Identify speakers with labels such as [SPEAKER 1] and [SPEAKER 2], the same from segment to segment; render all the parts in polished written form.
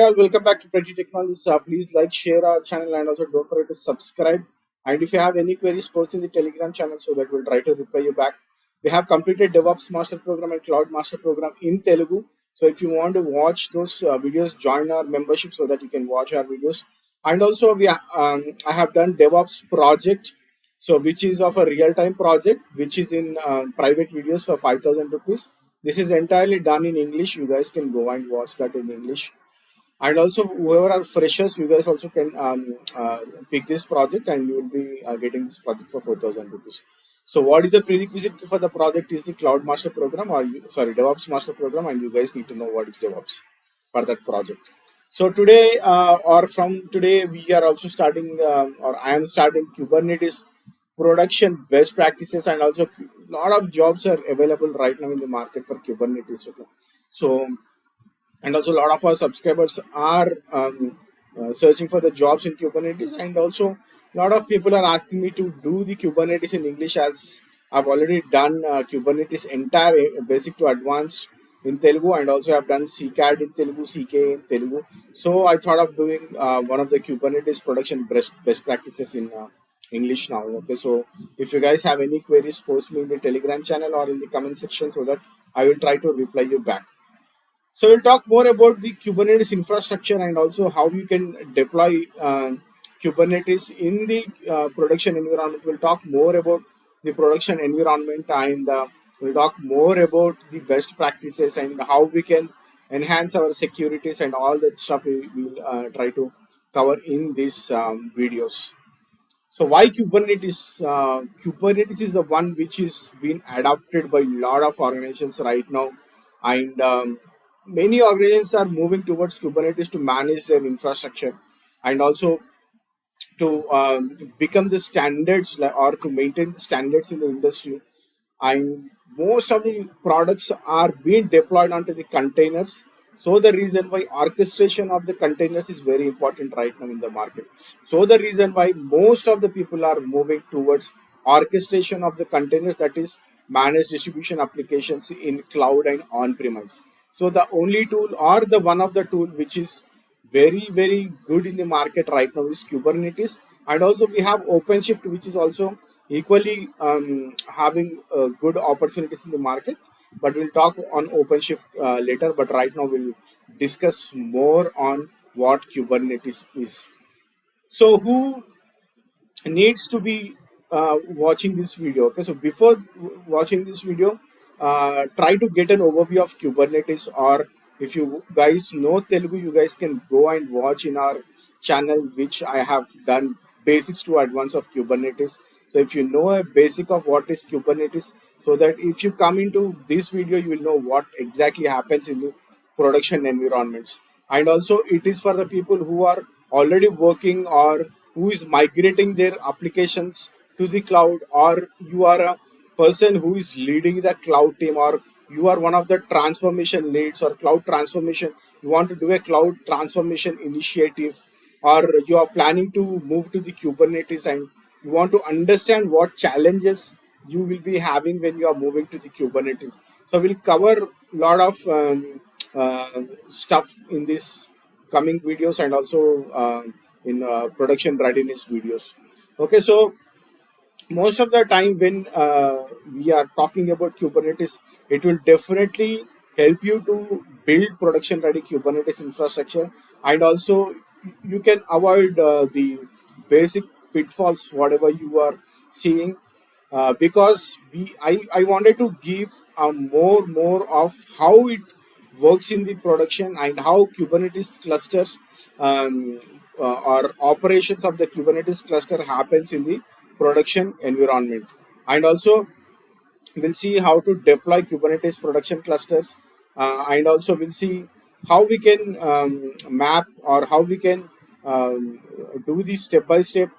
[SPEAKER 1] Hi all, welcome back to Pretty Technologies. Please like, share our channel, and also don't forget to subscribe. And if you have any queries, post in the Telegram channel so that we'll try to reply you back. We have completed DevOps Master Program and Cloud Master Program in Telugu. So if you want to watch those videos, join our membership so that you can watch our videos. And also I have done DevOps project, so which is of a real-time project, which is in private videos for 5,000 rupees. This is entirely done in English. You guys can go and watch that in English. And also, whoever are freshers, you guys also can pick this project, and you will be getting this project for 4,000 rupees. So, what is the prerequisite for the project is the Cloud Master Program, or DevOps Master Program, and you guys need to know what is DevOps for that project. So today, or from today, we are also starting, or I am starting Kubernetes production best practices, and also a lot of jobs are available right now in the market for Kubernetes. Okay, so and also a lot of our subscribers are searching for the jobs in Kubernetes, and also a lot of people are asking me to do the Kubernetes in English, as I've already done Kubernetes entire basic to advanced in Telugu, and also I've done CKAD in Telugu, CKA in Telugu. So I thought of doing one of the Kubernetes production best practices in English now. Okay, so if you guys have any queries, post me in the Telegram channel or in the comment section so that I will try to reply you back. So we'll talk more about the Kubernetes infrastructure, and also how you can deploy Kubernetes in the production environment. We'll talk more about the production environment, and we'll talk more about the best practices and how we can enhance our securities, and all that stuff we will try to cover in these videos. So why Kubernetes? Kubernetes is the one which is being adopted by a lot of organizations right now, and many organizations are moving towards Kubernetes to manage their infrastructure, and also to become the standards, or to maintain the standards in the industry. And most of the products are being deployed onto the containers. So the reason why orchestration of the containers is very important right now in the market. So the reason why most of the people are moving towards orchestration of the containers, that is managed distribution applications in cloud and on premise. So the only tool, or the one of the tool which is very good in the market right now is Kubernetes. And also we have OpenShift, which is also equally having good opportunities in the market, but we'll talk on OpenShift later. But right now we'll discuss more on what Kubernetes is. So who needs to be watching this video? Okay, so before watching this video, try to get an overview of Kubernetes, or if you guys know Telugu, you guys can go and watch in our channel, which I have done basics to advance of Kubernetes. So if you know a basic of what is Kubernetes, so that if you come into this video, you will know what exactly happens in the production environments. And also it is for the people who are already working, or who is migrating their applications to the cloud, or you are a person who is leading the cloud team, or you are one of the transformation leads or cloud transformation. You want to do a cloud transformation initiative, or you are planning to move to the Kubernetes, and you want to understand what challenges you will be having when you are moving to the Kubernetes. So we'll cover a lot of stuff in this coming videos, and also in production readiness videos. Okay, so most of the time when we are talking about Kubernetes, it will definitely help you to build production ready Kubernetes infrastructure, and also you can avoid the basic pitfalls whatever you are seeing, because I wanted to give more of how it works in the production, and how Kubernetes clusters, or operations of the Kubernetes cluster happens in the production environment. And also we'll see how to deploy Kubernetes production clusters, and also we'll see how we can map, or how we can do the step-by-step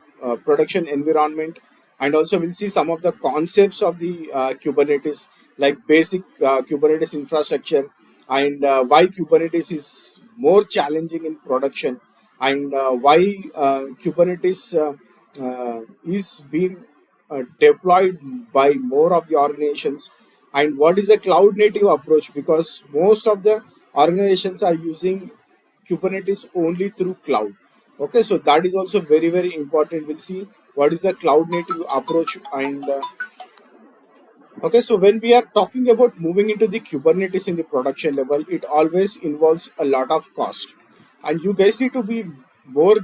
[SPEAKER 1] production environment. And also we'll see some of the concepts of the Kubernetes, like basic Kubernetes infrastructure, and why Kubernetes is more challenging in production, and why Kubernetes is being deployed by more of the organizations, and what is the cloud native approach, because most of the organizations are using Kubernetes only through cloud. Okay, so that is also very, very important. We'll see what is the cloud native approach. And okay, so when we are talking about moving into the Kubernetes in the production level, it always involves a lot of cost, and you guys need to be more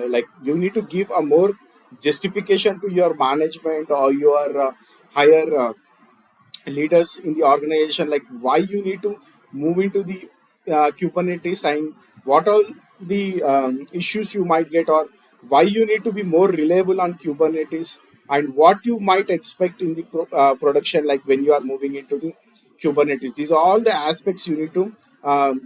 [SPEAKER 1] like you need to give a more justification to your management or your higher leaders in the organization, like why you need to move into the Kubernetes, and what all the issues you might get, or why you need to be more reliable on Kubernetes, and what you might expect in the production, like when you are moving into the Kubernetes. These are all the aspects you need to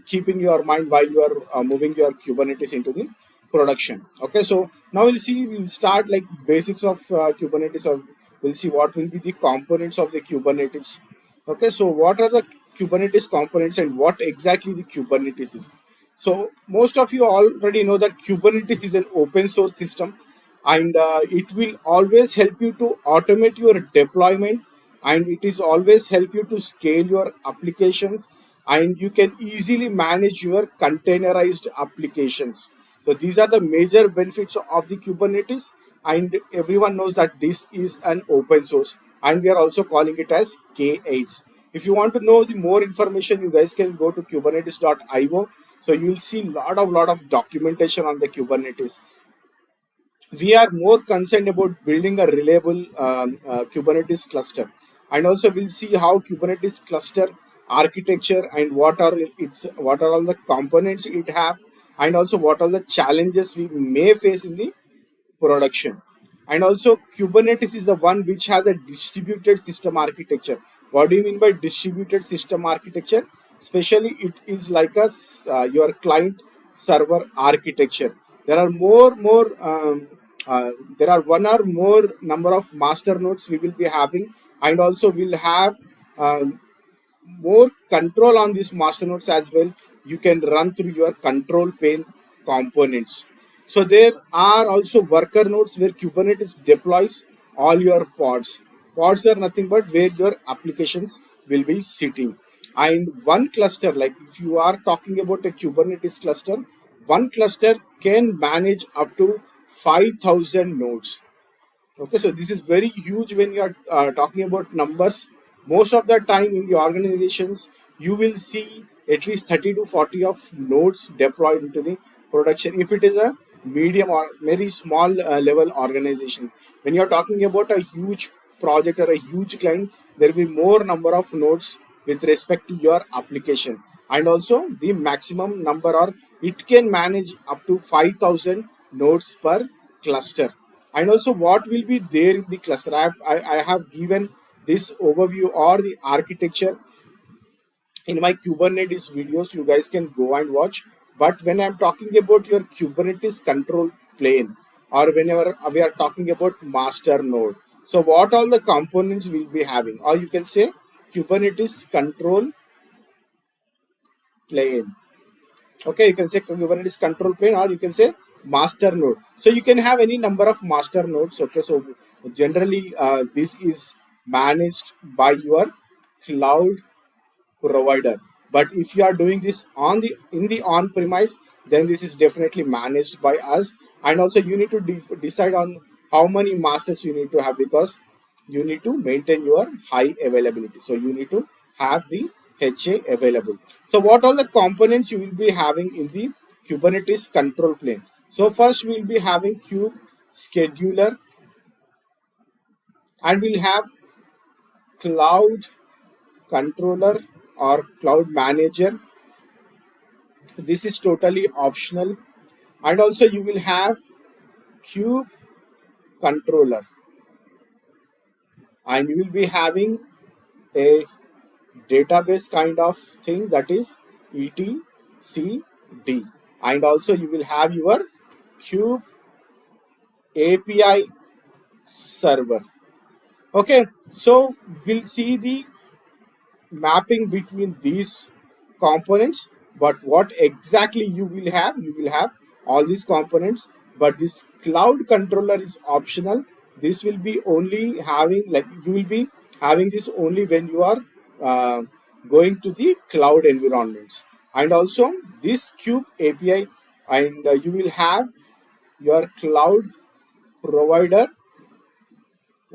[SPEAKER 1] keep in your mind while you are moving your Kubernetes into the production. Okay, so now we'll start like basics of Kubernetes, or we'll see what will be the components of the Kubernetes. Okay, so what are the Kubernetes components and what exactly the Kubernetes is? So most of you already know that Kubernetes is an open source system, and it will always help you to automate your deployment, and it is always help you to scale your applications, and you can easily manage your containerized applications. So these are the major benefits of the Kubernetes, and everyone knows that this is an open source, and we are also calling it as K8s. If you want to know the more information, you guys can go to kubernetes.io. So you'll see lot of documentation on the Kubernetes. We are more concerned about building a reliable Kubernetes cluster, and also we'll see how Kubernetes cluster architecture and what are all the components it have, and also what are the challenges we may face in the production. And also Kubernetes is the one which has a distributed system architecture. What do you mean by distributed system architecture? Especially it is like your client server architecture. There are there are one or more number of master nodes we will be having, and also we'll have um, more control on these master nodes as well. You can run through your control plane components. So there are also worker nodes where Kubernetes deploys all your pods. Pods are nothing but where your applications will be sitting. And one cluster, like if you are talking about a Kubernetes cluster, one cluster can manage up to 5,000 nodes. Okay, so this is very huge when you are talking about numbers. Most of the time in the organizations, you will see at least 30 to 40 of nodes deployed into the production. If it is a medium or very small level organizations, when you are talking about a huge project or a huge client, there will be more number of nodes with respect to your application, and also the maximum number, or it can manage up to 5,000 nodes per cluster. And also what will be there in the cluster. I have given this overview or the architecture in my Kubernetes videos. You guys can go and watch. But when I'm talking about your Kubernetes control plane, or whenever we are talking about master node, so what all the components will be having, or you can say Kubernetes control plane. Okay, you can say Kubernetes control plane, or you can say master node. So you can have any number of master nodes. Okay, so generally this is managed by your cloud provider. But if you are doing this on the in the on premise, then this is definitely managed by us. And also you need to decide on how many masters you need to have, because you need to maintain your high availability. So you need to have the HA available. So what all the components you will be having in the Kubernetes control plane? So first we will be having kube scheduler, and we'll have cloud controller or cloud manager. This is totally optional. And also you will have kube controller, and you will be having a database kind of thing, that is etcd. And also you will have your kube API server. Okay, so we'll see the mapping between these components. But what exactly you will have all these components, but this cloud controller is optional. This will be only having, like you will be having this only when you are uh, going to the cloud environments. And also this Kube API, and you will have your cloud provider,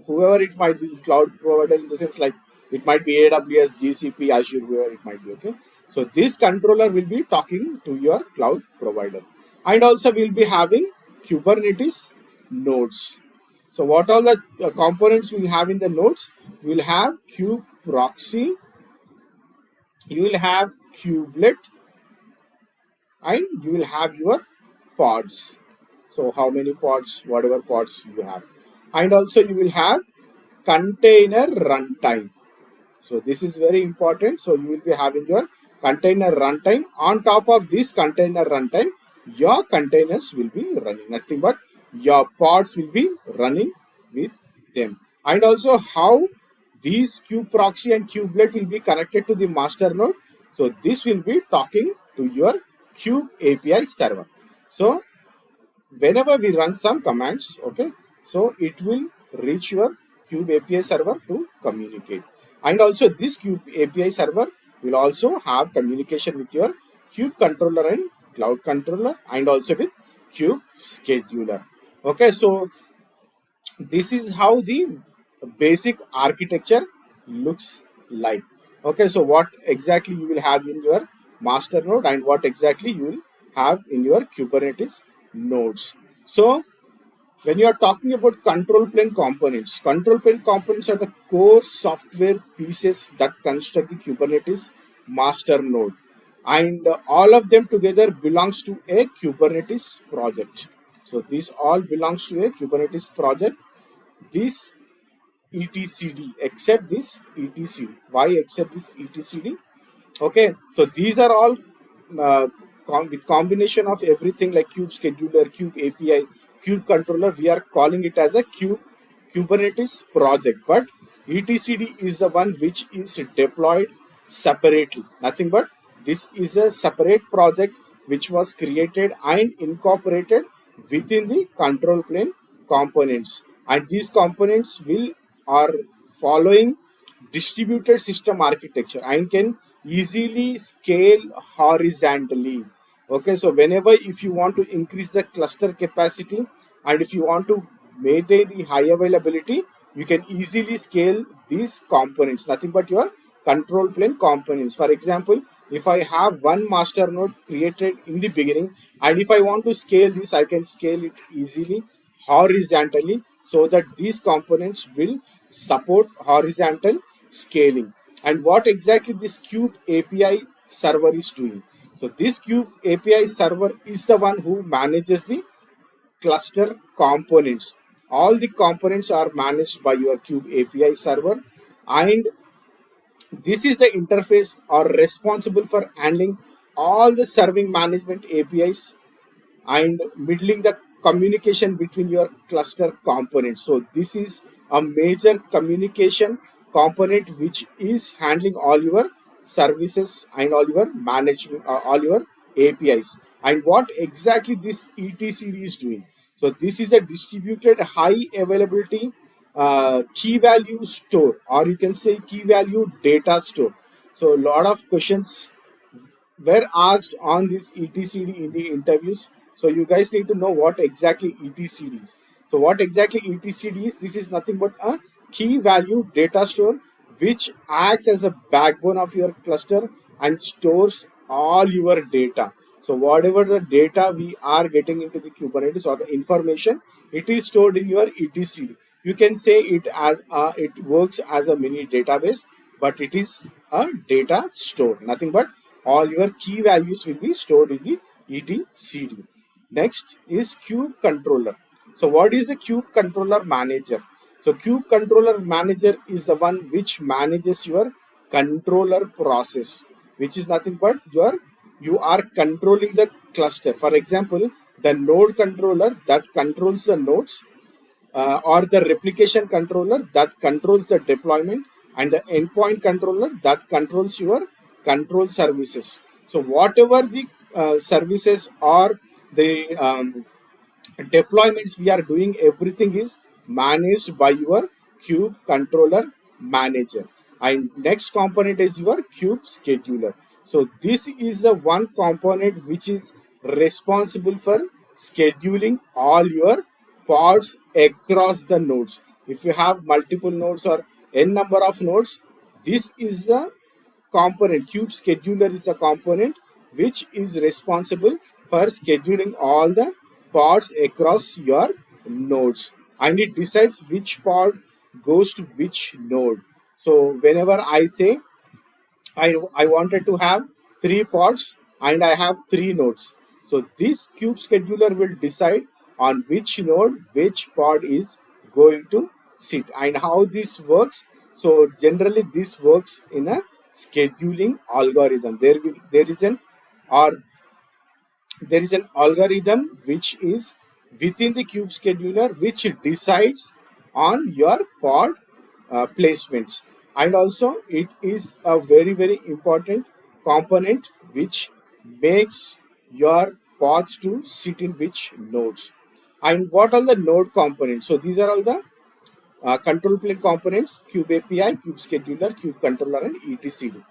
[SPEAKER 1] whoever it might be, cloud provider in the sense like it might be AWS, GCP, Azure, whoever it might be. Okay, so this controller will be talking to your cloud provider, and also we'll be having Kubernetes nodes. So what all the components we'll have in the nodes? We'll have kube proxy, you will have kubelet, and you will have your pods. So how many pods? Whatever pods you have, and also you will have container runtime. So this is very important. So you will be having your container runtime. On top of this container runtime, your containers will be running. Nothing but your pods will be running with them. And also how these kube proxy and kubelet will be connected to the master node. So this will be talking to your kube API server. So whenever we run some commands, okay, so it will reach your kube API server to communicate. And also this kube API server will also have communication with your kube controller and cloud controller, and also with kube scheduler. Okay, so this is how the basic architecture looks like. Okay, so what exactly you will have in your master node, and what exactly you will have in your Kubernetes nodes. So when you are talking about control plane components are the core software pieces that construct the Kubernetes master node, and all of them together belongs to a Kubernetes project. So this all belongs to a Kubernetes project. This etcd, except this etcd. Why except this etcd? Okay, so these are all with combination of everything like kube scheduler, kube API, kube controller. We are calling it as a Kubernetes project, but etcd is the one which is deployed separately. Nothing but this is a separate project which was created and incorporated within the control plane components, and these components will are following distributed system architecture and can easily scale horizontally. Okay, so whenever if you want to increase the cluster capacity, and if you want to maintain the high availability, you can easily scale these components, nothing but your control plane components. For example, if I have one master node created in the beginning, and if I want to scale this, I can scale it easily horizontally, so that these components will support horizontal scaling. And what exactly this kube API server is doing? So this kube API server is the one who manages the cluster components. All the components are managed by your kube API server, and this is the interface or responsible for handling all the serving management APIs and middling the communication between your cluster components. So this is a major communication component which is handling all your services and all your management, all your APIs. And what exactly this etcd is doing? So this is a distributed high availability key value store, or you can say key value data store. So a lot of questions were asked on this etcd in the interviews. So you guys need to know what exactly etcd is. So what exactly etcd is? This is nothing but a key value data store which acts as a backbone of your cluster and stores all your data. So whatever the data we are getting into the Kubernetes or the information, it is stored in your etcd. You can say it as it works as a mini database, but it is a data store. Nothing but all your key values will be stored in the etcd. Next is kube controller. So what is the kube controller manager? So kube controller manager is the one which manages your controller process, which is nothing but you are controlling the cluster. For example, the node controller that controls the nodes, or the replication controller that controls the deployment, and the endpoint controller that controls your control services. So whatever the services or the deployments we are doing, everything is managed by your kube controller manager. And next component is your kube scheduler. So this is the one component which is responsible for scheduling all your pods across the nodes. If you have multiple nodes or n number of nodes, this is the component. Kube scheduler is a component which is responsible for scheduling all the pods across your nodes, and it decides which pod goes to which node. So whenever I say I wanted to have 3 pods and I have 3 nodes. So this kube scheduler will decide on which node which pod is going to sit, and how this works. So generally this works in a scheduling algorithm. There is an or there is an algorithm which is within the kube scheduler which decides on your pod placements, and also it is a very important component which makes your pods to sit in which nodes. And what are the node components? So these are all the control plane components: kube api, kube scheduler, kube controller, and etcd.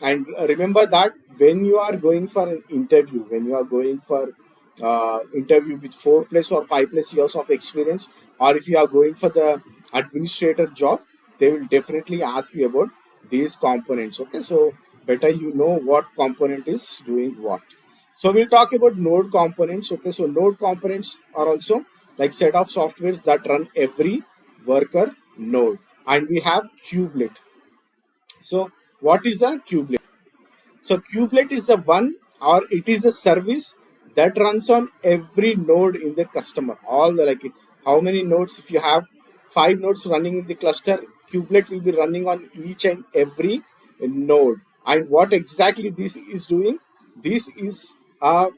[SPEAKER 1] And remember that when you are going for an interview, when you are going for interview with 4 plus or 5 plus years of experience, or if you are going for the administrator job, they will definitely ask you about these components. Okay, so better you know what component is doing what. So we'll talk about node components. Okay, so node components are also like set of softwares that run every worker node, and we have kubelet. So what is a kubelet? So kubelet is a one, or it is a service that runs on every node in the customer. All the like how many nodes? If you have 5 nodes running in the cluster, kubelet will be running on each and every node. And what exactly this is doing? This is a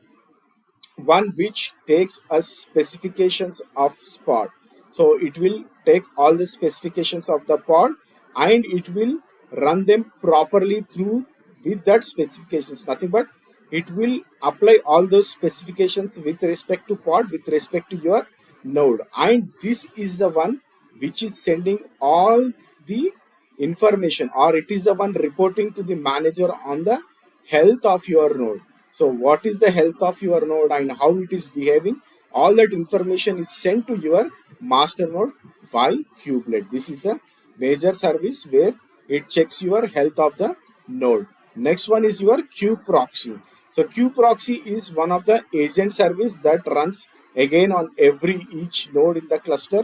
[SPEAKER 1] one which takes us specifications of pod. So it will take all the specifications of the pod and it will run them properly through with that specifications. Nothing but it will apply all those specifications with respect to pod, with respect to your node, and this is the one which is sending all the information, or it is the one reporting to the manager on the health of your node. So what is the health of your node and how it is behaving? All that information is sent to your master node by kubelet. This is the major service where it checks your health of the node. Next one is your kube proxy. So kube proxy is one of the agent service that runs again on every each node in the cluster,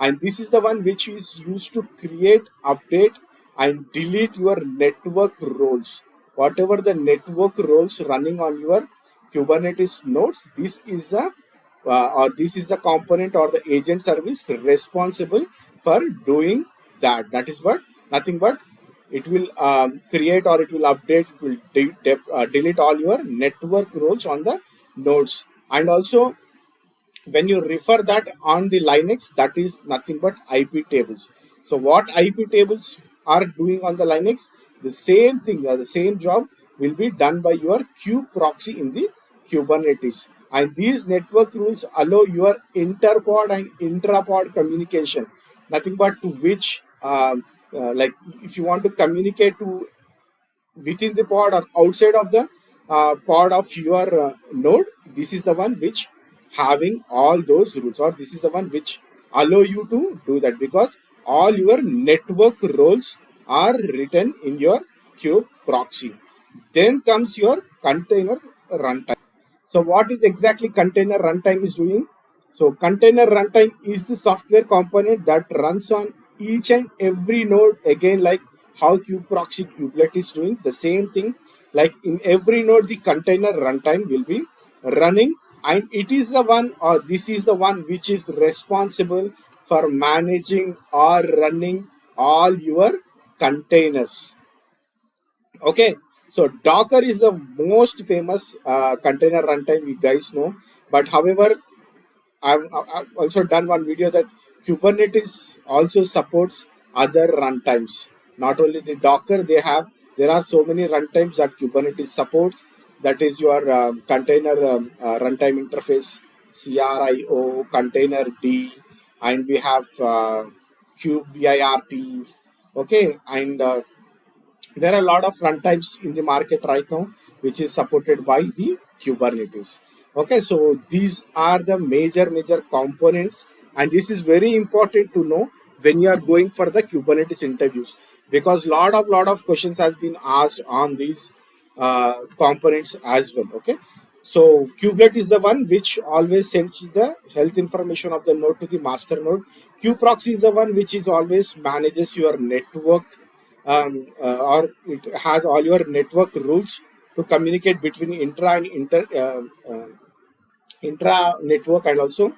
[SPEAKER 1] and this is the one which is used to create, update, and delete your network roles. Whatever the network roles running on your Kubernetes nodes, this is the this is the component or the agent service responsible for doing that. That is what nothing but it will create, or it will update, it will delete all your network roles on the nodes. And also when you refer that on the Linux, that is nothing but IP tables. So what IP tables are doing on the Linux, the same thing or the same job will be done by your kube proxy in the Kubernetes. And these network rules allow your interpod and intrapod communication. Nothing but to which, like if you want to communicate to within the pod or outside of the pod of your node, this is the one which having all those rules, or this is the one which allow you to do that, because all your network roles are written in your kube proxy. Then comes your container runtime. So what is exactly container runtime is doing? So container runtime is the software component that runs on each and every node, again like how kube proxy kubelet is doing the same thing. Like in every node the container runtime will be running, and it is the one, or this is the one which is responsible for managing or running all your containers. Okay, so Docker is the most famous container runtime you guys know, but however, I've also done one video that Kubernetes also supports other runtimes. Not only the Docker, there are so many runtimes that Kubernetes supports. That is your container runtime interface, CRIO, container D, and we have kube virt. Okay, and There are a lot of runtimes in the market right now, which is supported by the Kubernetes. Okay, so these are the major components, and this is very important to know when you are going for the Kubernetes interviews, because lot of questions has been asked on these components as well. Okay, so kubelet is the one which always sends the health information of the node to the master node. Kuproxy is the one which is always manages your network, or it has all your network rules to communicate between intra network and also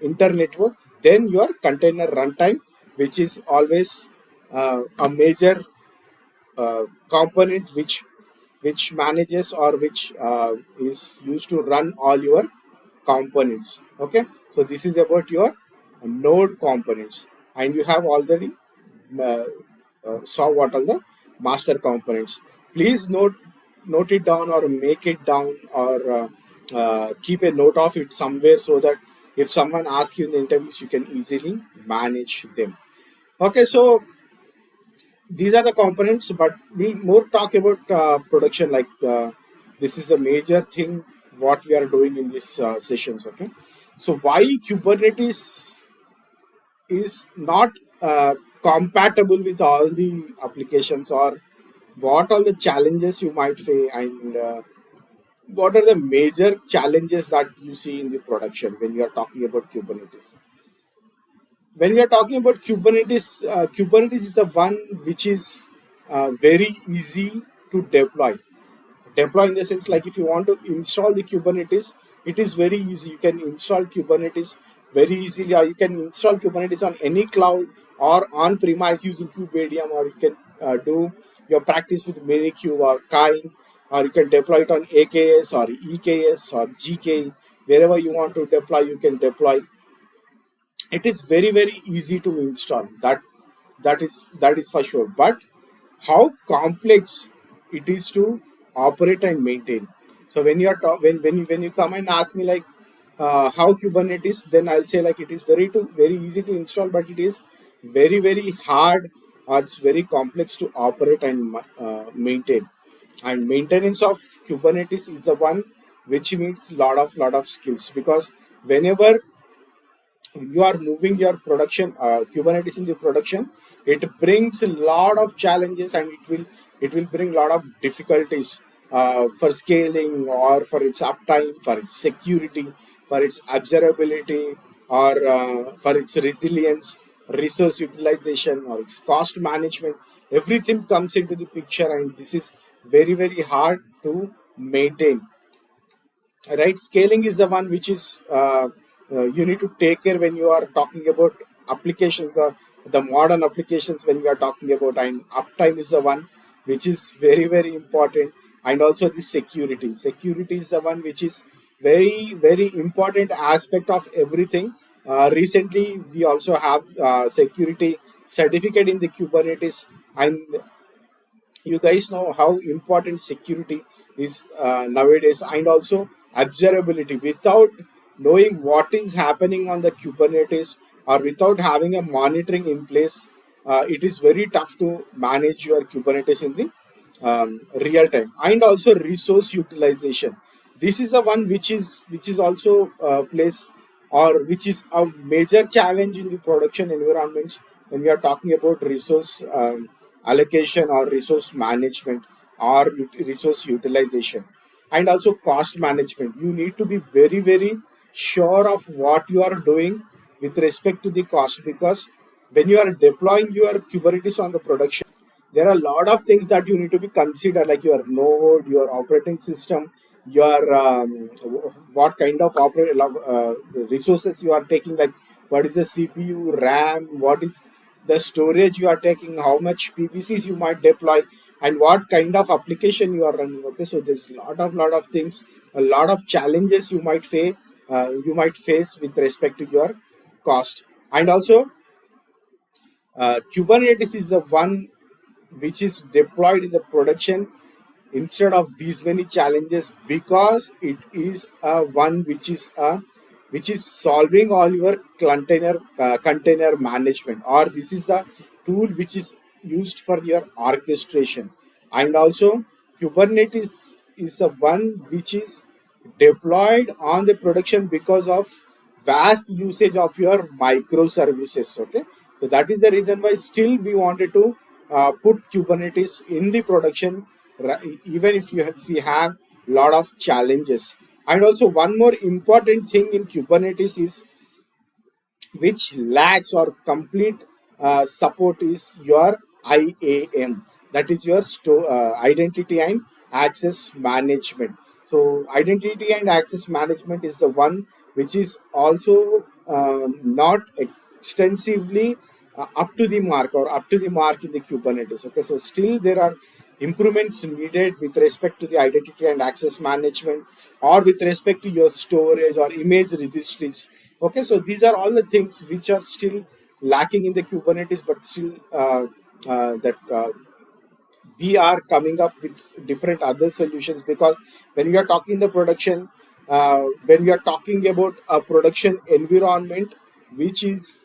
[SPEAKER 1] inter network. Then your container runtime, which is always a major component which manages or which is used to run all your components. Okay, so this is about your node components, and you have already uh, saw what are the master components. Please note it down or make it down, or keep a note of it somewhere, so that if someone asks you in the interviews, you can easily manage them. Okay, so these are the components, but we'll more talk about production. Like this is a major thing what we are doing in these sessions. Okay, so why Kubernetes is not compatible with all the applications, or what are the challenges you might face, and what are the major challenges that you see in the production when you are talking about Kubernetes. When we are talking about Kubernetes, Kubernetes is the one which is very easy to deploy. Deploy in the sense, like if you want to install the Kubernetes, it is very easy. You can install Kubernetes very easily, or you can install Kubernetes on any cloud or on premise using Kubedium, or you can do your practice with Minikube or Kine, or you can deploy it on AKS or EKS or GK. Wherever you want to deploy, you can deploy. It is very easy to install. That is for sure. But how complex it is to operate and maintain. So when you are when you come and ask me like how Kubernetes, then I'll say like it is very easy to install, but it is very hard, or it's very complex to operate and maintain. And maintenance of Kubernetes is the one which needs lot of skills, because whenever you are moving your production Kubernetes into production, it brings a lot of challenges, and it will bring a lot of difficulties for scaling, or for its uptime, for its security, for its observability, or for its resilience, resource utilization, or its cost management. Everything comes into the picture, and this is very hard to maintain. Right, scaling is the one which is you need to take care when you are talking about applications, the modern applications when we are talking about. And uptime is the one which is very important. And also the security is the one which is very important aspect of everything. Recently we also have security certificate in the Kubernetes, and you guys know how important security is nowadays. And also observability, without knowing what is happening on the Kubernetes, or without having a monitoring in place, it is very tough to manage your Kubernetes in the real time. And also resource utilization, this is the one which is also place, or which is a major challenge in the production environments when we are talking about resource allocation, or resource management, or resource utilization. And also cost management, you need to be very sure of what you are doing with respect to the cost, because when you are deploying your Kubernetes on the production, there are a lot of things that you need to be considered, like your node, your operating system, your what kind of resources you are taking, like what is the CPU, RAM, what is the storage you are taking, how much PVCs you might deploy, and what kind of application you are running. Okay, so there's a lot of things, a lot of challenges you might face with respect to your cost. And also Kubernetes is the one which is deployed in the production instead of these many challenges, because it is one which is solving all your container management, or this is the tool which is used for your orchestration. And also Kubernetes is the one which is deployed on the production because of vast usage of your microservices. Okay, so that is the reason why still we wanted to put Kubernetes in the production, even if we have lot of challenges. And also one more important thing in Kubernetes is which lacks or complete support is your IAM, that is your identity and access management. So identity and access management is the one which is also not extensively up to the mark or up to the mark in the Kubernetes. Okay, so still there are improvements needed with respect to the identity and access management, or with respect to your storage or image registries. Okay, so these are all the things which are still lacking in the Kubernetes, but still that we are coming up with different other solutions, because when we are talking the production, when we are talking about a production environment which is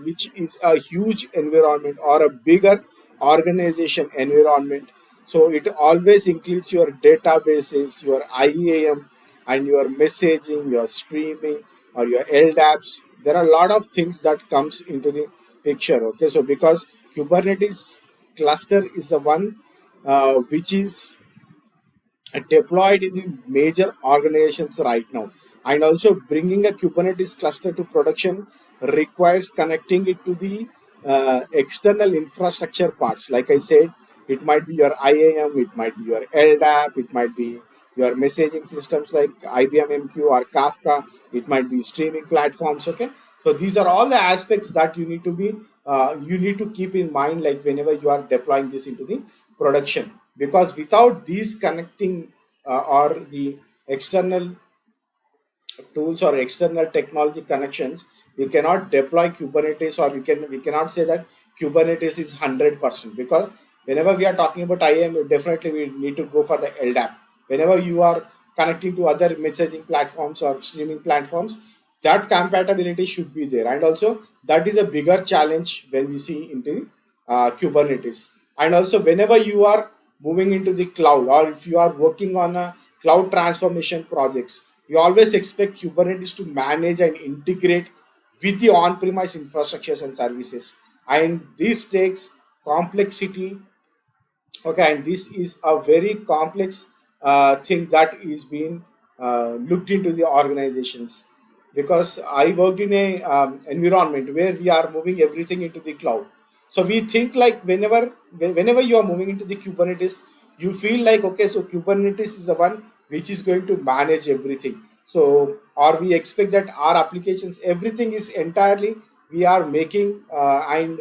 [SPEAKER 1] which is a huge environment or a bigger organization environment. So it always includes your databases, your IAM, and your messaging, your streaming, or your LDAPs. There are a lot of things that comes into the picture. Okay, so because Kubernetes cluster is the one which is deployed in the major organizations right now. And also bringing a Kubernetes cluster to production requires connecting it to the external infrastructure parts. Like I said, it might be your IAM, it might be your LDAP, it might be your messaging systems like IBM MQ or Kafka, it might be streaming platforms. Okay, so these are all the aspects that you need to keep in mind, like whenever you are deploying this into the production, because without these connecting or the external tools or external technology connections, we cannot deploy Kubernetes, or we cannot say that Kubernetes is 100%, because whenever we are talking about IAM, definitely we need to go for the LDAP. Whenever you are connecting to other messaging platforms or streaming platforms, that compatibility should be there. And also that is a bigger challenge when we see into Kubernetes. And also whenever you are moving into the cloud, or if you are working on a cloud transformation projects, you always expect Kubernetes to manage and integrate with the on-premise infrastructures and services. And this takes complexity. Okay, and this is a very complex thing that is being looked into the organizations, because I worked in a environment where we are moving everything into the cloud. So we think like whenever you are moving into the Kubernetes, you feel like, okay, so Kubernetes is the one which is going to manage everything. So or we expect that our applications, everything is entirely we are making and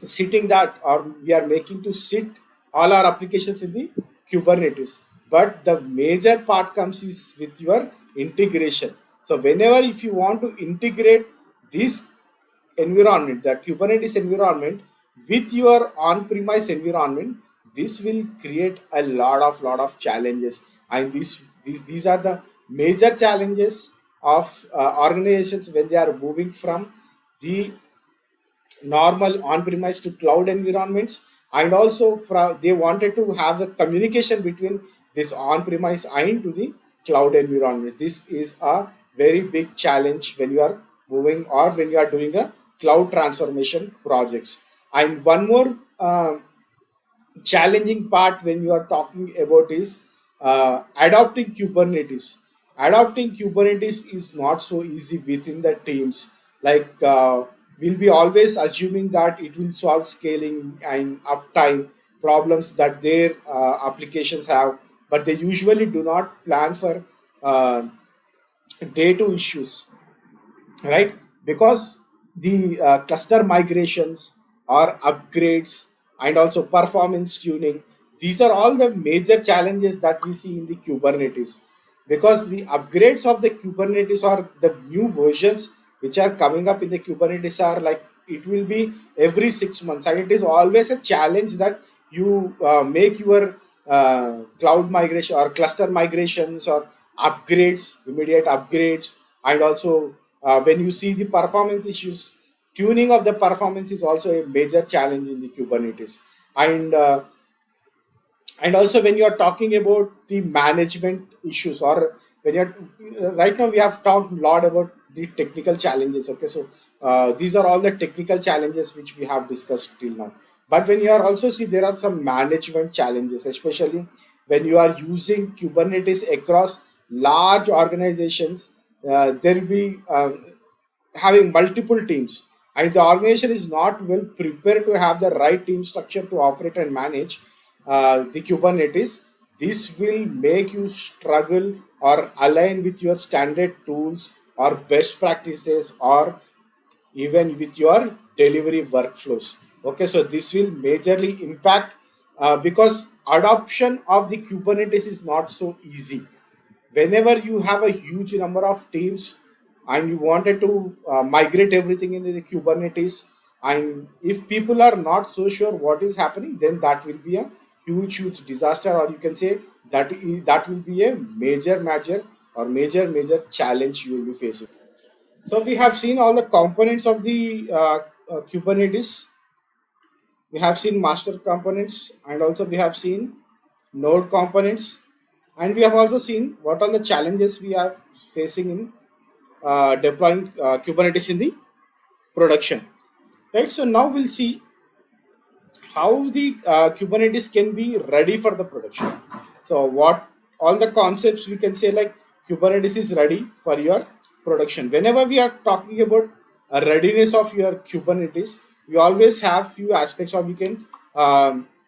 [SPEAKER 1] sitting that, or we are making to sit all our applications in the Kubernetes. But the major part comes is with your integration. So whenever if you want to integrate this environment, the Kubernetes environment, with your on-premise environment, this will create a lot of challenges. And these are the major challenges of organizations when they are moving from the normal on-premise to cloud environments. And also they wanted to have the communication between this on-premise and to the cloud environment. This is a very big challenge when you are moving or when you are doing a cloud transformation projects. And one more challenging part when you are talking about is adopting Kubernetes. Adopting Kubernetes is not so easy within the teams. Like we'll be always assuming that it will solve scaling and uptime problems that their applications have, but they usually do not plan for uh, day two issues, right? Because the cluster migrations or upgrades and also performance tuning, these are all the major challenges that we see in the Kubernetes. Because the upgrades of the Kubernetes or the new versions which are coming up in the Kubernetes are like, it will be every 6 months, and it is always a challenge that you make your cloud migration or cluster migrations or upgrades, immediate upgrades. And also when you see the performance issues, tuning of the performance is also a major challenge in the Kubernetes. And also when you are talking about the management issues, or when you're right now, we have talked a lot about the technical challenges. Okay, so these are all the technical challenges which we have discussed till now. But when you are also see, there are some management challenges, especially when you are using Kubernetes across large organizations. There will be having multiple teams, and if the organization is not well prepared to have the right team structure to operate and manage the Kubernetes, this will make you struggle or align with your standard tools or best practices, or even with your delivery workflows. Okay, so this will majorly impact because adoption of the Kubernetes is not so easy. Whenever you have a huge number of teams and you wanted to migrate everything into the Kubernetes, and if people are not so sure what is happening, then that will be a huge disaster, or you can say that will be a major challenge you will be facing. So we have seen all the components of the Kubernetes. We have seen master components, and also we have seen node components, and we have also seen what are the challenges we are facing in deploying Kubernetes in the production. Right. So now we'll see how the Kubernetes can be ready for the production. So what all the concepts we can say, like Kubernetes is ready for your production. Whenever we are talking about a readiness of your Kubernetes, we always have few aspects, or we can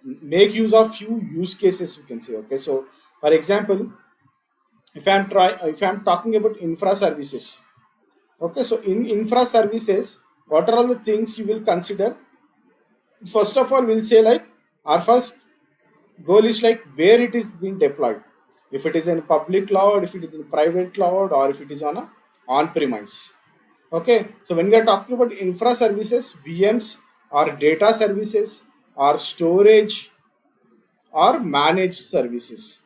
[SPEAKER 1] make use of few use cases, we can say. Okay, so for example, if I'm talking about infra services. Okay, so in infra services, what are all the things you will consider? First of all, we'll say like our first goal is like where it is being deployed. If it is in public cloud, if it is in private cloud, or if it is on a on-premise. Okay, so when we are talking about infra services, VMs or data services or storage or managed services,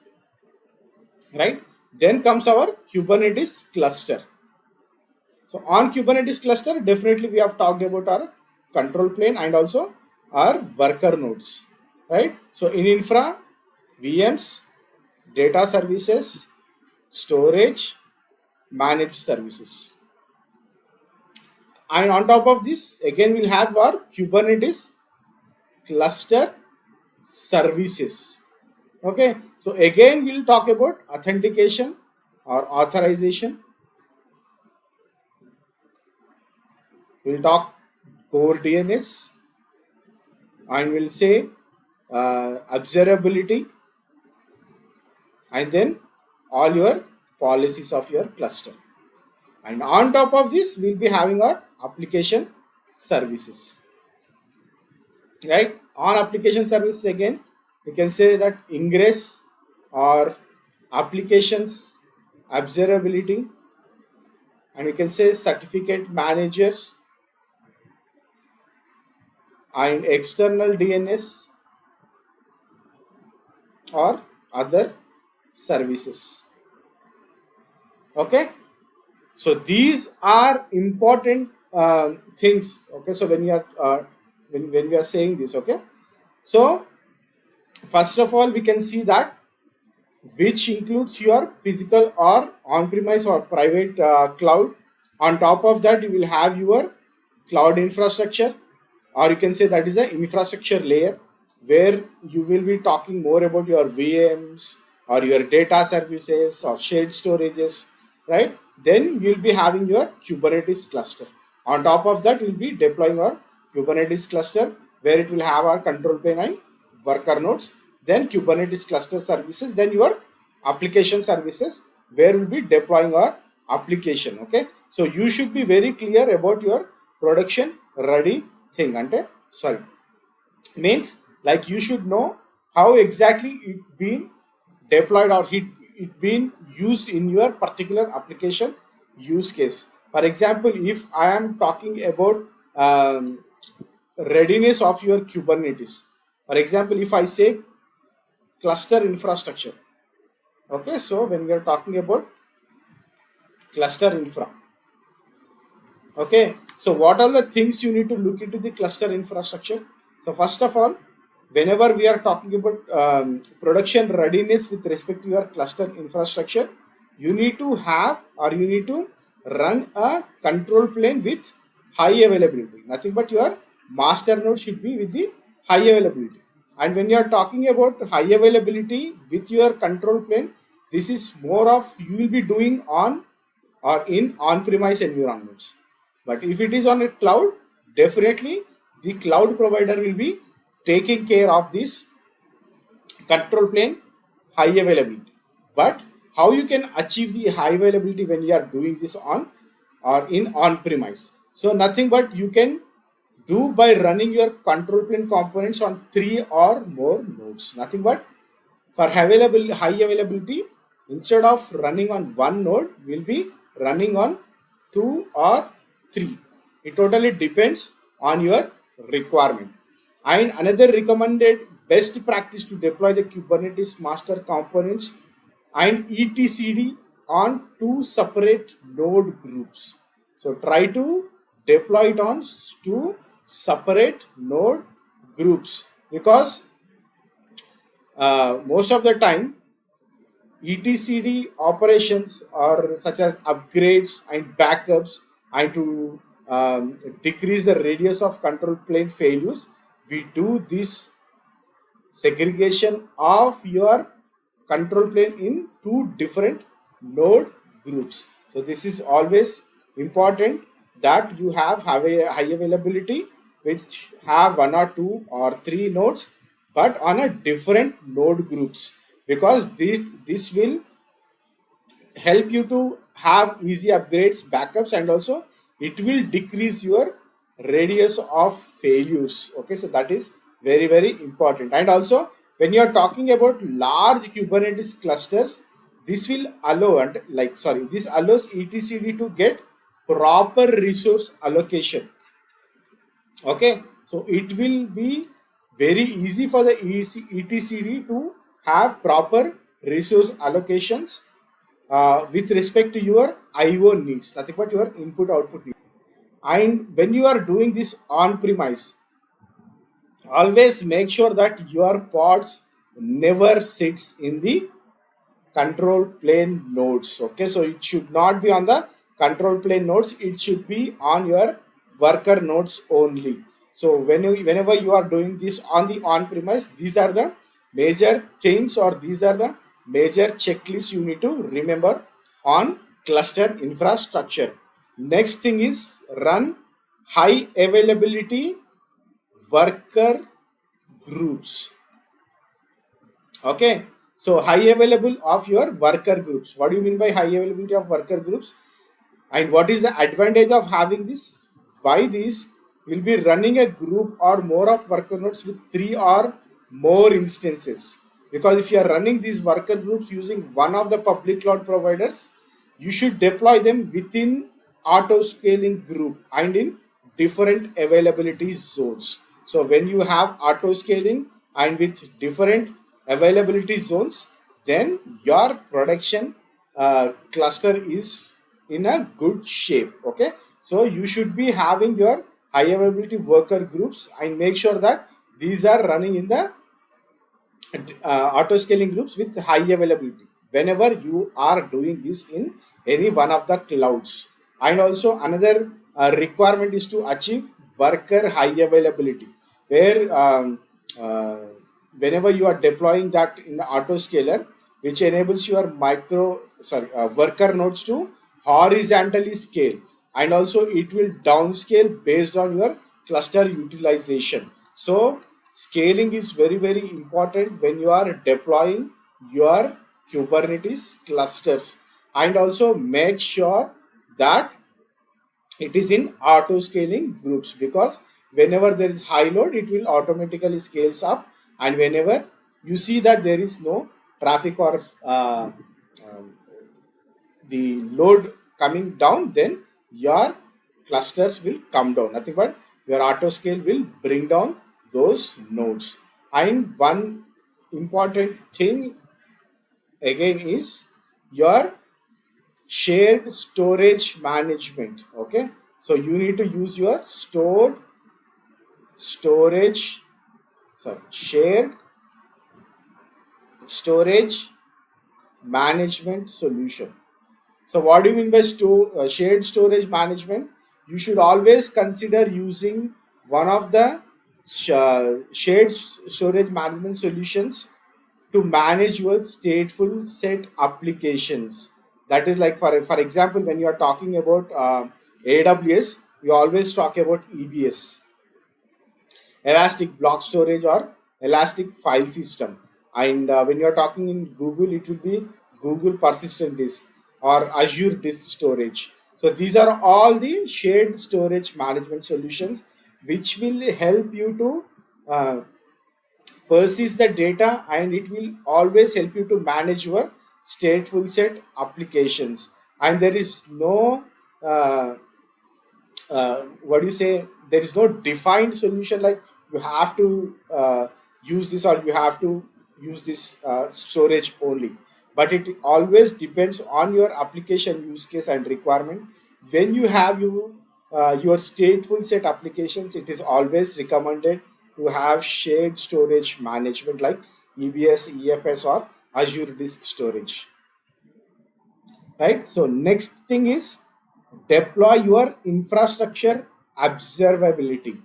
[SPEAKER 1] right? Then comes our Kubernetes cluster. So on Kubernetes cluster, definitely we have talked about our control plane and also our worker nodes, right? So in infra, VMs, data services, storage, managed services. And on top of this, again, we'll have our Kubernetes cluster services. Okay, so again, we'll talk about authentication or authorization. We'll talk core DNS, and we'll say observability, and then all your policies of your cluster. And on top of this, we'll be having our application services. Right? On application services, again, you can say that Ingress or applications observability, and we can say certificate managers and external DNS or other services. Okay, so these are important things. Okay, so when you are when we are saying this, okay, so first of all, we can see that which includes your physical or on-premise or private cloud. On top of that, you will have your cloud infrastructure, or you can say that is an infrastructure layer, where you will be talking more about your VMs or your data services or shared storages, right? Then you'll be having your Kubernetes cluster. On top of that, we'll be deploying our Kubernetes cluster, where it will have our control plane and worker nodes. Then Kubernetes cluster services, then your application services, where we'll be deploying our application. Okay, so you should be very clear about your production ready thing. Ante sorry, means like you should know how exactly it been deployed, or it been used in your particular application use case. For example, if I am talking about readiness of your Kubernetes, for example, if I say cluster infrastructure. Okay, so when we are talking about cluster infra, Okay, so what are the things you need to look into the cluster infrastructure? So first of all, whenever we are talking about production readiness with respect to your cluster infrastructure, you need to have or you need to run a control plane with high availability. Nothing but your master node should be with the high availability. And when you are talking about high availability with your control plane, this is more of you will be doing on or in on-premise environments. But if it is on a cloud, definitely the cloud provider will be taking care of this control plane high availability. But how you can achieve the high availability when you are doing this on or in on-premise? So nothing but you can do by running your control plane components on 3 or more nodes. Nothing but for high availability, instead of running on one node, we'll be running on 2 or 3. It totally depends on your requirement. And another recommended best practice to deploy the Kubernetes master components and etcd on 2 separate node groups. So try to deploy it on 2 separate node groups, because most of the time etcd operations are such as upgrades and backups, and to decrease the radius of control plane failures, we do this segregation of your control plane in 2 different node groups. So this is always important that you have a high availability which have 1 or 2 or 3 nodes, but on a different node groups, because this will help you to have easy upgrades, backups, and also it will decrease your radius of failures. Okay, so that is very, very important. And also when you are talking about large Kubernetes clusters, this will allow this allows etcd to get proper resource allocation. Okay, so it will be very easy for the etcd to have proper resource allocations with respect to your IO needs, nothing but your input output needs. And when you are doing this on premise, always make sure that your pods never sits in the control plane nodes. Okay, so it should not be on the control plane nodes, it should be on your worker nodes only. So whenever you are doing this on the on premise, these are the major things or these are the major checklists you need to remember on cluster infrastructure. Next thing is run high availability worker groups. Okay, so high available of your worker groups. What do you mean by high availability of worker groups? And what is the advantage of having this? Why this? Will be running a group or more of worker nodes with 3 or more instances. Because if you are running these worker groups using one of the public cloud providers, you should deploy them within auto scaling group and in different availability zones. So when you have auto scaling and with different availability zones, then your production cluster is in a good shape. Okay, so you should be having your high availability worker groups and make sure that these are running in the auto scaling groups with high availability whenever you are doing this in any one of the clouds. And also another requirement is to achieve worker high availability, where whenever you are deploying that in the auto scaler, which enables your worker nodes to horizontally scale, and also it will downscale based on your cluster utilization. So scaling is very, very important when you are deploying your Kubernetes clusters. And also make sure that it is in auto scaling groups, because whenever there is high load, it will automatically scales up, and whenever you see that there is no traffic or um, the load coming down, then your clusters will come down. Nothing but your auto scale will bring down those nodes. And one important thing again is your shared storage management. Okay, So you need to use your shared storage management solution. So what do you mean by shared storage management? You should always consider using one of the shared storage management solutions to manage your stateful set applications. That is like, for example, when you are talking about AWS, we always talk about EBS, Elastic Block Storage or Elastic File System. And when you are talking in Google, it will be Google Persistent Disk or Azure Disk Storage. So these are all the shared storage management solutions which will help you to persist the data, and it will always help you to manage your stateful set applications. And there is no uh, what do you say, there is no defined solution like you have to use this or you have to use this storage only, but it always depends on your application use case and requirement. When you have your stateful set applications, it is always recommended to have shared storage management like EBS, EFS or Azure Disk Storage, right? So next thing is deploy your infrastructure observability.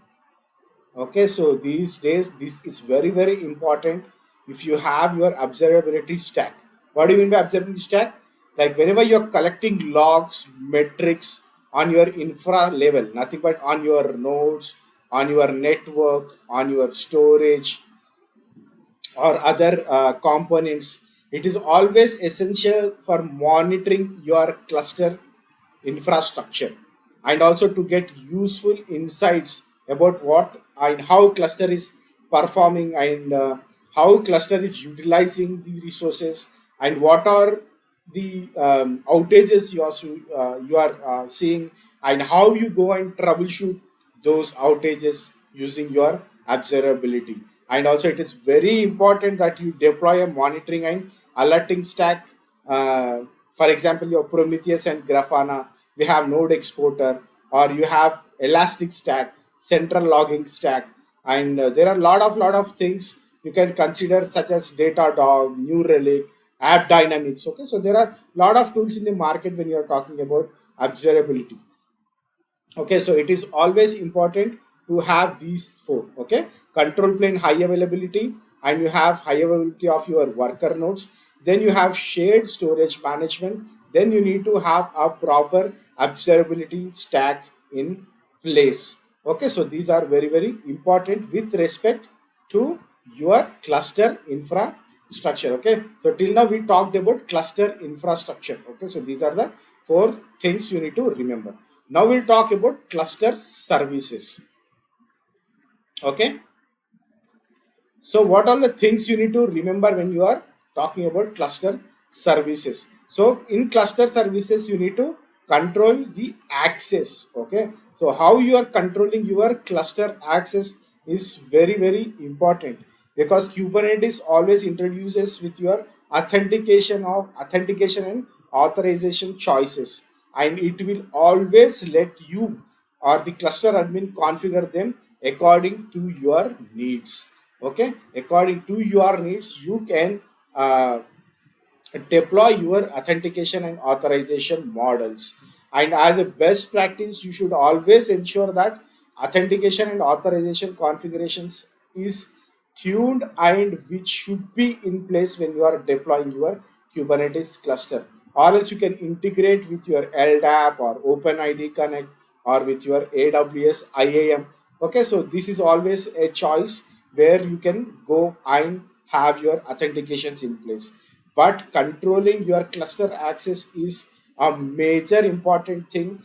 [SPEAKER 1] Okay, so these days this is very very important. If you have your observability stack, what do you mean by observability stack? Like whenever you're collecting logs, metrics on your infra level, nothing but on your nodes, on your network, on your storage, or other components, it is always essential for monitoring your cluster infrastructure and also to get useful insights about what and how cluster is performing, and how cluster is utilizing the resources, and what are the outages you are seeing, and how you go and troubleshoot those outages using your observability. And also it is very important that you deploy a monitoring and alerting stack. For example, your Prometheus and Grafana, we have node exporter, or you have elastic stack, central logging stack, and there are lot of things you can consider, such as Datadog, New Relic, App Dynamics. Okay, so there are lot of tools in the market when you are talking about observability. Okay, so it is always important to have these four. Okay, control plane high availability, and you have high availability of your worker nodes. Then you have shared storage management. Then you need to have a proper observability stack in place. Okay, so these are very very important with respect to your cluster infrastructure. Okay, so till now we talked about cluster infrastructure. Okay, so these are the four things you need to remember. Now we'll talk about cluster services. Okay, so what are the things you need to remember when you are talking about cluster services? So in cluster services, you need to control the access. Okay, so how you are controlling your cluster access is very very important, because Kubernetes always introduces with your authentication and authorization choices, and it will always let you or the cluster admin configure them according to your needs. Okay, according to your needs you can deploy your authentication and authorization models. And as a best practice, you should always ensure that authentication and authorization configurations is tuned and which should be in place when you are deploying your Kubernetes cluster, or else you can integrate with your LDAP or OpenID Connect or with your AWS IAM. Okay, so this is always a choice where you can go and have your authentications in place, but controlling your cluster access is a major important thing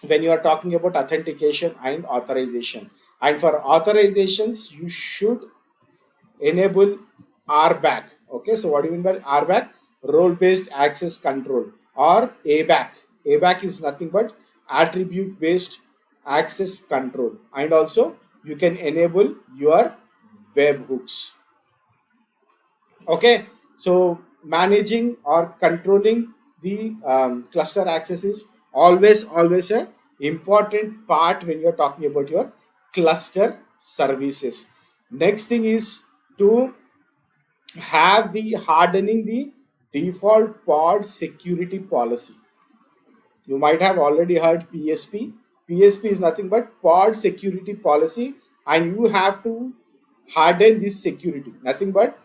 [SPEAKER 1] when you are talking about authentication and authorization. And for authorizations, you should enable RBAC. Okay, so what do you mean by RBAC? Role based access control, or ABAC. ABAC is nothing but attribute based access control. And also you can enable your webhooks. Okay, so managing or controlling the cluster access is always a important part when you're talking about your cluster services. Next thing is to have the hardening the default pod security policy. You might have already heard PSP. PSP is nothing but pod security policy, and you have to harden this security. Nothing but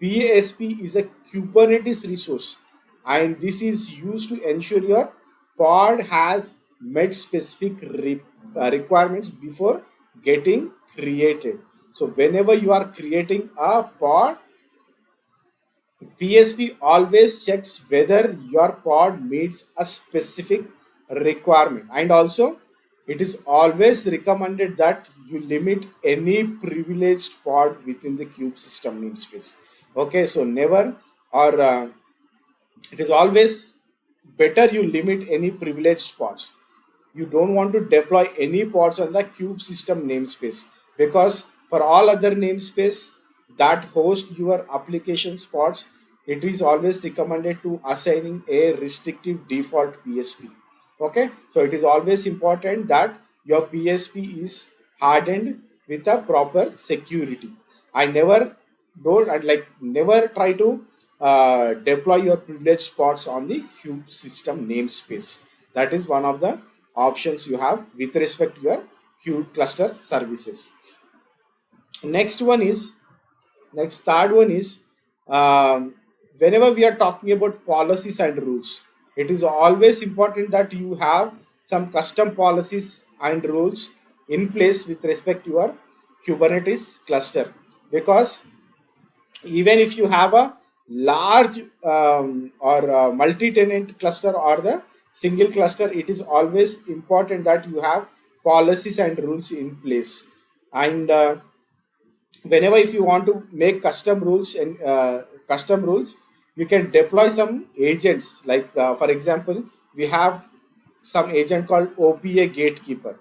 [SPEAKER 1] PSP is a Kubernetes resource, and this is used to ensure your pod has met specific requirements before getting created. So whenever you are creating a pod, PSP always checks whether your pod meets a specific requirement, and also it is always recommended that you limit any privileged pod within the kube system namespace. Okay, so never or it is always better you limit any privileged pods. You don't want to deploy any pods on the kube system namespace, because for all other namespace that host your application pods, it is always recommended to assigning a restrictive default PSP. Okay, so it is always important that your PSP is hardened with a proper security. I never don't I like never try to deploy your privileged pods on the kube system namespace. That is one of the options you have with respect to your kube cluster services. Next third one is whenever we are talking about policies and rules, it is always important that you have some custom policies and rules in place with respect to your Kubernetes cluster, because even if you have a large or multi-tenant cluster or the single cluster, it is always important that you have policies and rules in place. And whenever if you want to make custom rules, you can deploy some agents, like for example, we have some agent called OPA gatekeeper,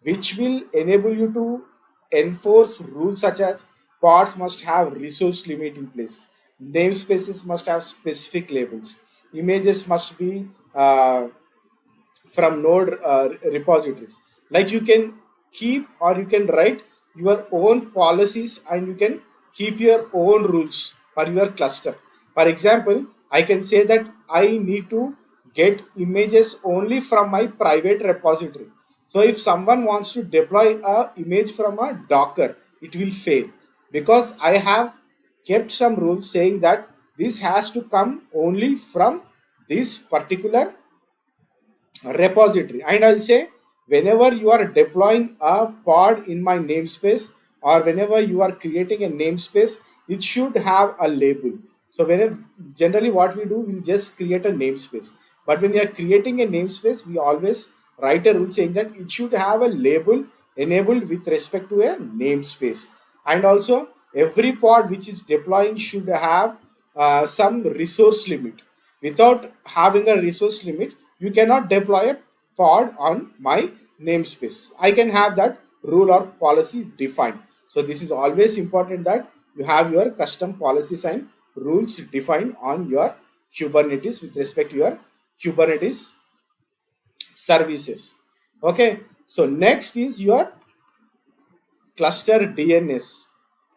[SPEAKER 1] which will enable you to enforce rules such as pods must have resource limit in place, namespaces must have specific labels, images must be from node repositories. Like you can keep or you can write your own policies, and you can keep your own rules for your cluster. For example, I can say that I need to get images only from my private repository. So if someone wants to deploy a image from a Docker, it will fail, because I have kept some rules saying that this has to come only from this particular repository. And I'll say whenever you are deploying a pod in my namespace, or whenever you are creating a namespace, it should have a label. So whenever generally what we do, we just create a namespace, but when we are creating a namespace, we always write a rule saying that it should have a label enabled with respect to a namespace. And also every pod which is deploying should have some resource limit. Without having a resource limit, you cannot deploy a pod on my namespace. I can have that rule or policy defined. So this is always important that you have your custom policies and rules defined on your Kubernetes with respect to your Kubernetes services. Okay, so next is your cluster DNS.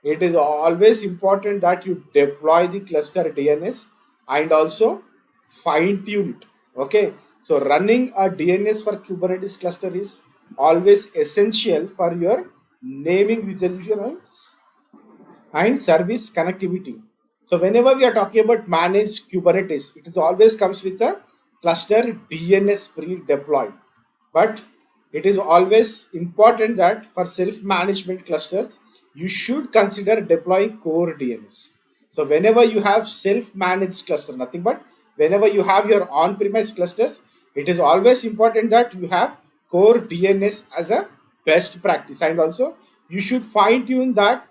[SPEAKER 1] It is always important that you deploy the cluster DNS and also fine tune it. Okay, so running a DNS for Kubernetes cluster is always essential for your naming resolution and service connectivity. So whenever we are talking about managed Kubernetes, it is always comes with a cluster DNS pre-deployed. But it is always important that for self-management clusters, you should consider deploying core DNS. So whenever you have self-managed cluster, nothing but whenever you have your on-premise clusters, it is always important that you have core DNS as a best practice. And also you should fine tune that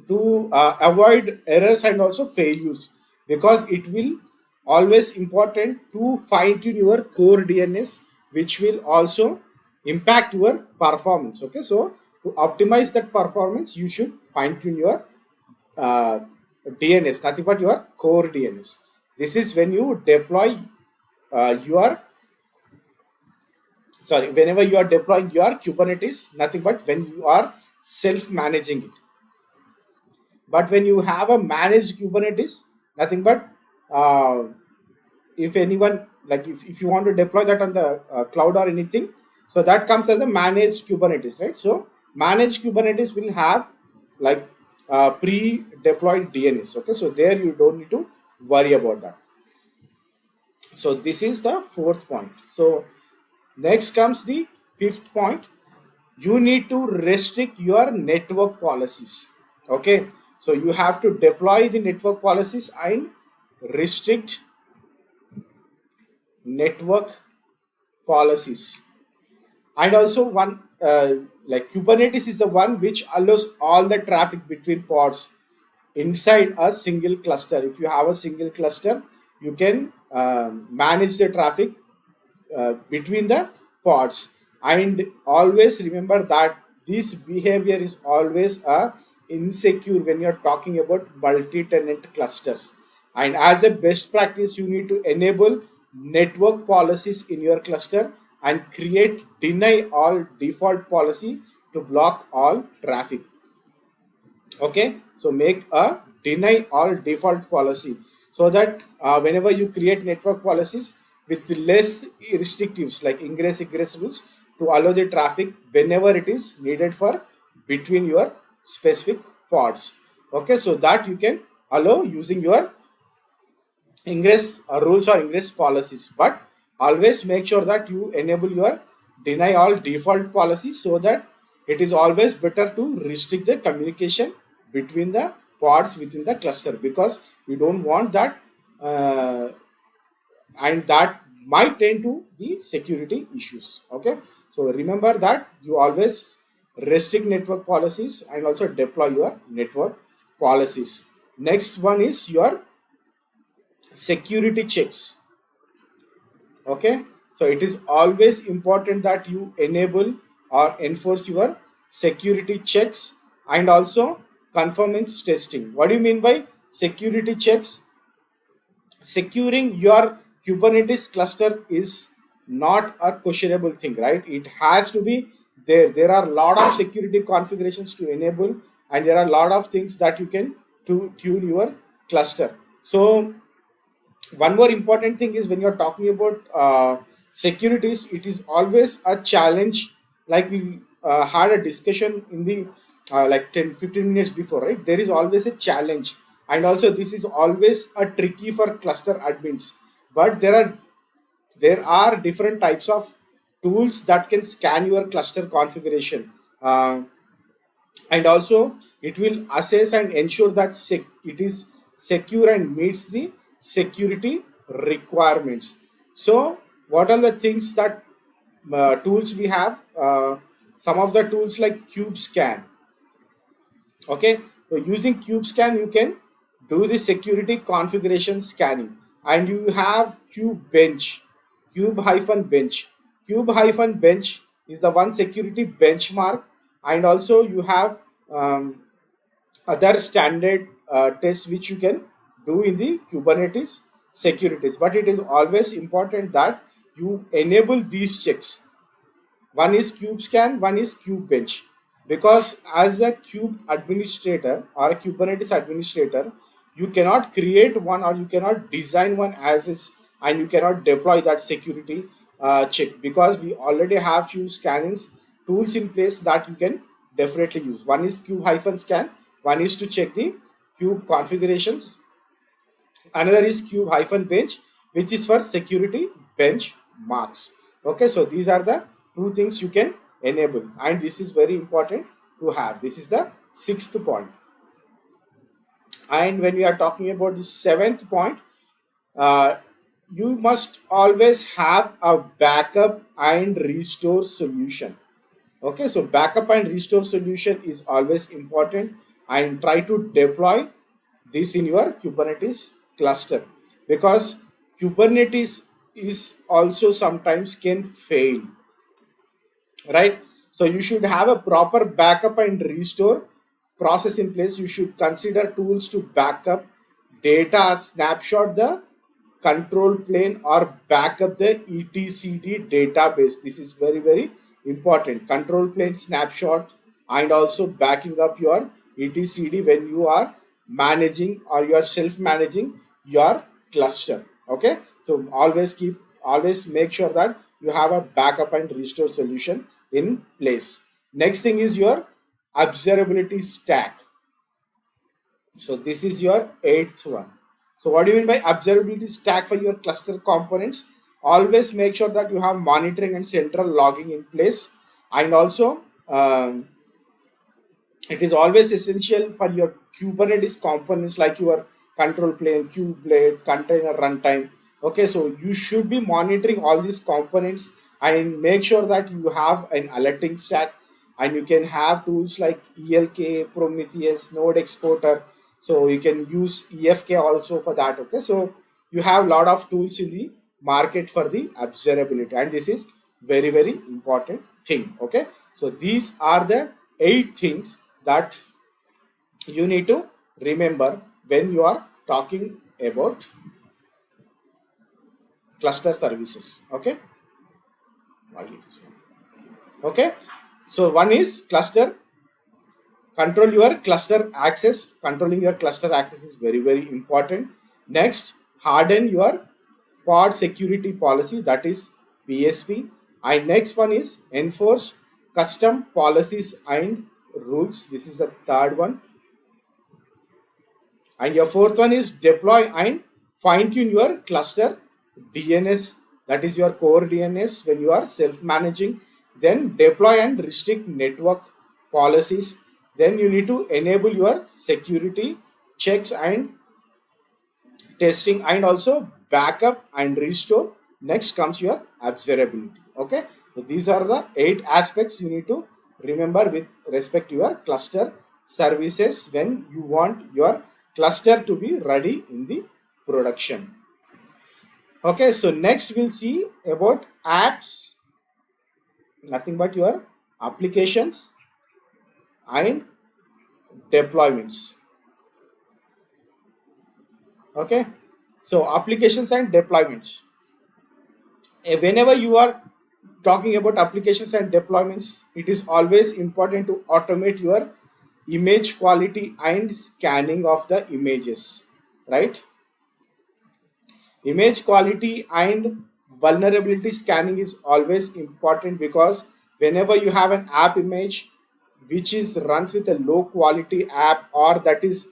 [SPEAKER 1] to avoid errors and also failures, because it will always important to fine tune your core DNS, which will also impact your performance. Okay, so to optimize that performance, you should fine tune your uh, DNS, nothing but your core DNS. This is when you deploy your whenever you are deploying your Kubernetes, nothing but when you are self-managing it. But when you have a managed Kubernetes, nothing but uh, if anyone, like if you want to deploy that on the cloud or anything, so that comes as a managed Kubernetes, right? So managed Kubernetes will have like pre-deployed DNS. Okay, so there you don't need to worry about that. So this is the fourth point. So next comes the fifth point. You need to restrict your network policies. Okay, so you have to deploy the network policies and restrict network policies. And also one like Kubernetes is the one which allows all the traffic between pods inside a single cluster. If you have a single cluster, you can manage the traffic between the pods. And always remember that this behavior is always insecure when you're talking about multi-tenant clusters. And as a best practice, you need to enable network policies in your cluster and create deny all default policy to block all traffic. Okay, so make a deny all default policy so that whenever you create network policies with less restrictives like ingress egress rules to allow the traffic whenever it is needed for between your specific pods. Okay, so that you can allow using your ingress rules or ingress policies, but always make sure that you enable your deny all default policy so that it is always better to restrict the communication between the pods within the cluster, because you don't want that and that might tend to the security issues. Okay, so remember that you always restrict network policies and also deploy your network policies. Next one is your security checks. Okay, so it is always important that you enable or enforce your security checks and also conformance testing. What do you mean by security checks? Securing your Kubernetes cluster is not a questionable thing, right? It has to be there. There are a lot of security configurations to enable, and there are a lot of things that you can to tune your cluster. So one more important thing is when you're talking about securities, it is always a challenge. Like we had a discussion in the like 10-15 minutes before, right? There is always a challenge, and also this is always a tricky for cluster admins. But there are different types of tools that can scan your cluster configuration, and also it will assess and ensure that it is secure and meets the security requirements. So what are the things that tools we have? Some of the tools like KubeScan. Okay, so using KubeScan you can do the security configuration scanning, and you have KubeBench, Cube-Bench. Cube-Bench is the one security benchmark, and also you have other standard tests which you can do in the Kubernetes securities. But it is always important that you enable these checks. One is KubeScan, one is KubeBench. Because as a Kube administrator or a Kubernetes administrator, you cannot create one or you cannot design one as is, and you cannot deploy that security check, because we already have few scannings tools in place that you can definitely use. One is Cube-Scan, one is to check the Kube configurations, another is Cube-Bench, which is for security benchmarks. Okay, so these are the two things you can enable, and this is very important to have. This is the sixth point. And when we are talking about the seventh point, uh, you must always have a backup and restore solution. Okay, so backup and restore solution is always important, and try to deploy this in your Kubernetes cluster, because Kubernetes is also sometimes can fail, right? So you should have a proper backup and restore process in place. You should consider tools to backup data, snapshot the control plane or backup the etcd database. This is very, very important. Control plane snapshot and also backing up your etcd when you are managing or you are self managing your cluster. Okay, so always make sure that you have a backup and restore solution in place. Next thing is your observability stack. So this is your eighth one. So what do you mean by observability stack for your cluster components? Always make sure that you have monitoring and central logging in place, and also it is always essential for your Kubernetes components like your control plane, kubeblade, container runtime. Okay, so you should be monitoring all these components and make sure that you have an alerting stack, and you can have tools like ELK, Prometheus, Node Exporter. So you can use EFK also for that. Okay, so you have a lot of tools in the market for the observability, and this is very, very important thing. Okay, so these are the 8 things that you need to remember when you are talking about cluster services. Okay, so one is cluster. Control your cluster access. Controlling your cluster access is very, very important. Next, harden your pod security policy, that is PSP. And next one is enforce custom policies and rules. This is the third one. And your fourth one is deploy and fine tune your cluster DNS, that is your core DNS when you are self managing. Then deploy and restrict network policies. Then you need to enable your security checks and testing, and also backup and restore. Next comes your observability. Okay, so these are the 8 aspects you need to remember with respect to your cluster services when you want your cluster to be ready in the production. Okay, so next we'll see about apps, nothing but your applications and deployments. Okay, so applications and deployments. Whenever you are talking about applications and deployments, it is always important to automate your image quality and scanning of the images, right? Image quality and vulnerability scanning is always important, because whenever you have an app image which is runs with a low quality app, or that is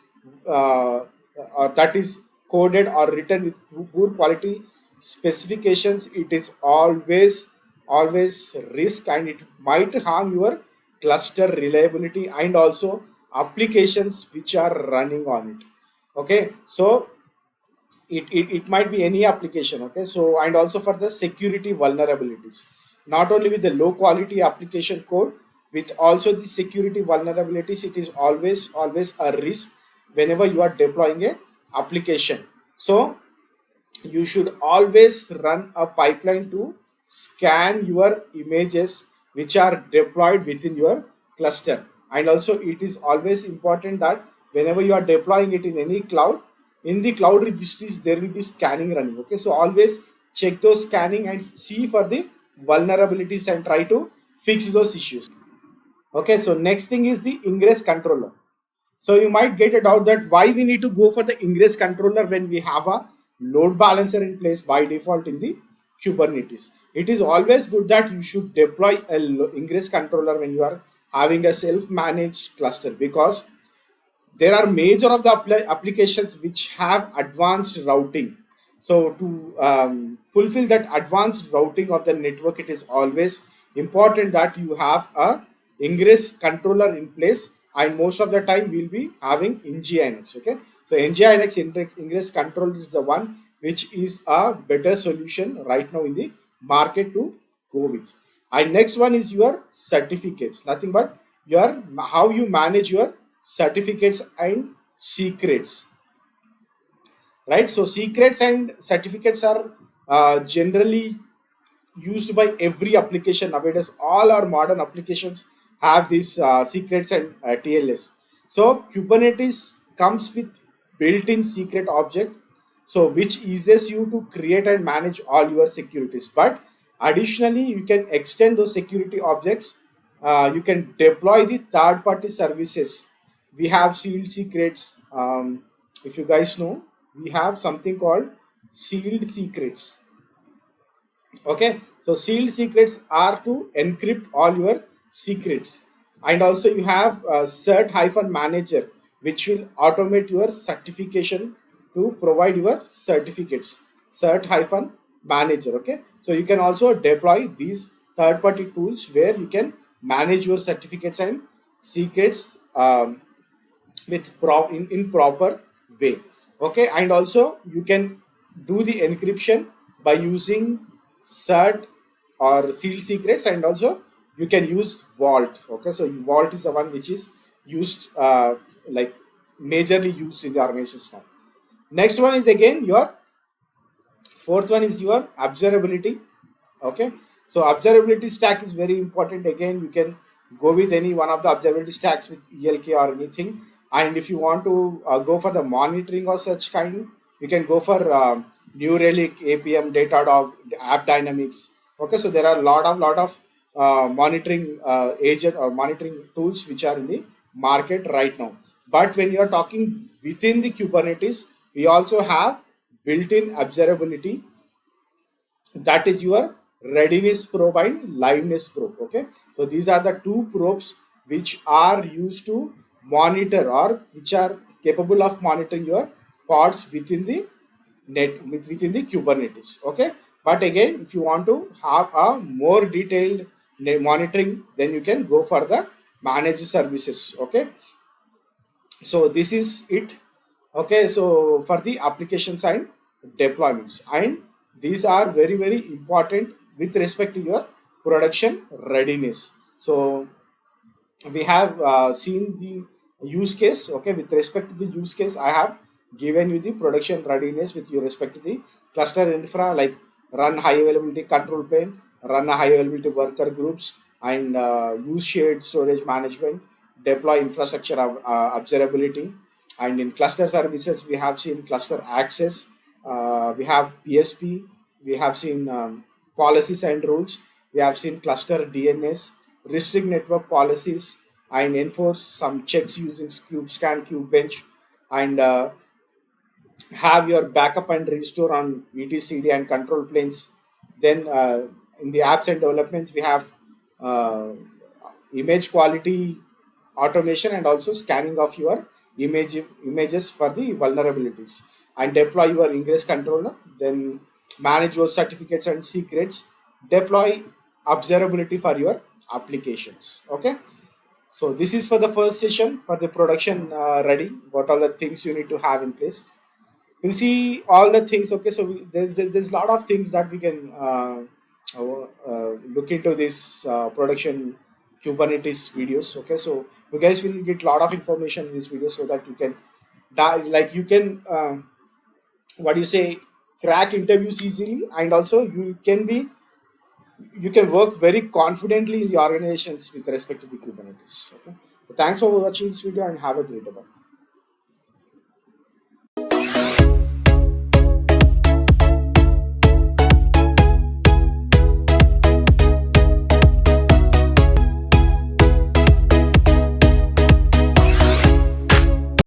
[SPEAKER 1] coded or written with poor quality specifications, it is always risk, and it might harm your cluster reliability and also applications which are running on it. Okay, so it might be any application. Okay, so and also for the security vulnerabilities, not only with the low quality application code, with also the security vulnerabilities, it is always a risk whenever you are deploying a application. So you should always run a pipeline to scan your images which are deployed within your cluster. And also it is always important that whenever you are deploying it in any cloud, in the cloud registries there will be scanning running. Okay, so always check those scanning and see for the vulnerabilities and try to fix those issues. Okay, so next thing is the Ingress Controller. So you might get a doubt that why we need to go for the Ingress Controller when we have a load balancer in place by default in the Kubernetes. It is always good that you should deploy a Ingress Controller when you are having a self-managed cluster, because there are major of the applications which have advanced routing. So to fulfill that advanced routing of the network, it is always important that you have a Ingress Controller in place, and most of the time we'll be having Nginx. Okay, so Nginx Ingress Controller is the one which is a better solution right now in the market to go with. And next one is your certificates, nothing but your how you manage your certificates and secrets, right? So secrets and certificates are generally used by every application nowadays. All our modern applications have these secrets and TLS. So Kubernetes comes with built-in secret object. so which eases you to create and manage all your securities. But additionally, you can extend those security objects. You can deploy the third party services. We have sealed secrets. If you guys know, we have something called sealed secrets. Okay, so sealed secrets are to encrypt all your secrets. And also you have cert hyphen manager, which will automate your certification to provide your certificates. Cert hyphen manager. Okay, so you can also deploy these third party tools where you can manage your certificates and secrets in proper way. Okay, and also you can do the encryption by using cert or sealed secrets, and also you can use vault. Okay, so vault is the one which is used like majorly used in the organization stack. Next one is again your fourth one is your observability. Okay, so observability stack is very important. Again, you can go with any one of the observability stacks with ELK or anything. And if you want to go for the monitoring or such kind, you can go for New Relic, APM, Datadog, App Dynamics. Okay, so there are a lot of monitoring agent or monitoring tools which are in the market right now. But when you are talking within the Kubernetes, we also have built-in observability, that is your readiness probe and liveness probe. Okay, so these are the two probes which are used to monitor or which are capable of monitoring your pods within the within the Kubernetes. Okay, but again, if you want to have a more detailed monitoring, then you can go for the managed services. Okay, so this is it. Okay, so for the application side deployments, and these are very important with respect to your production readiness. So we have seen the use case. Okay, with respect to the use case, I have given you the production readiness with your respect to the cluster infra, like run high availability control plane, run a high availability worker groups, and use shared storage management, deploy infrastructure observability. And in cluster services, we have seen cluster access, we have PSP, we have seen policies and rules, we have seen cluster DNS, restrict network policies, and enforce some checks using kubescan, kubebench, and have your backup and restore on etcd and control planes. Then in the apps and developments, we have uh, image quality automation, and also scanning of your images for the vulnerabilities, and deploy your Ingress Controller. Then manage your certificates and secrets, deploy observability for your applications. Okay, so this is for the first session for the production ready. What are the things you need to have in place? We'll see all the things. Okay, so there's a lot of things that we can look into this production Kubernetes videos. Okay, so you guys will get a lot of information in this video, so that you can like you can what do you say, crack interviews easily, and also you can work very confidently in the organizations with respect to the Kubernetes. Okay, so thanks for watching this video and have a great day.